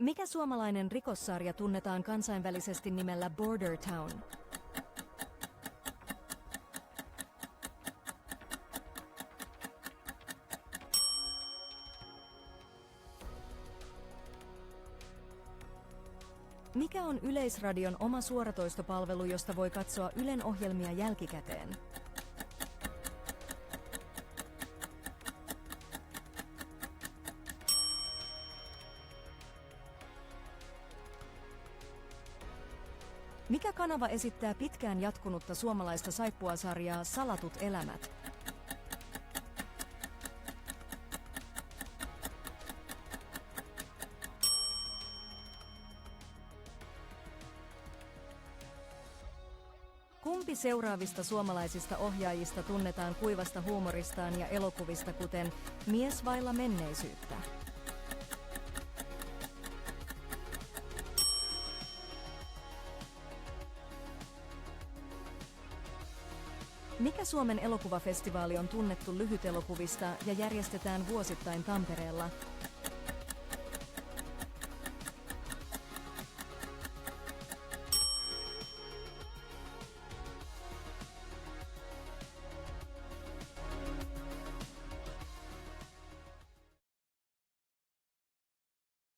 Mikä suomalainen rikossarja tunnetaan kansainvälisesti nimellä Border Town? Mikä on Yleisradion oma suoratoistopalvelu, josta voi katsoa Ylen ohjelmia jälkikäteen? Mikä kanava esittää pitkään jatkunutta suomalaista saippuasarjaa Salatut elämät? Kumpi seuraavista suomalaisista ohjaajista tunnetaan kuivasta huumoristaan ja elokuvista kuten Mies vailla menneisyyttä? Mikä Suomen elokuvafestivaali on tunnettu lyhytelokuvista ja järjestetään vuosittain Tampereella?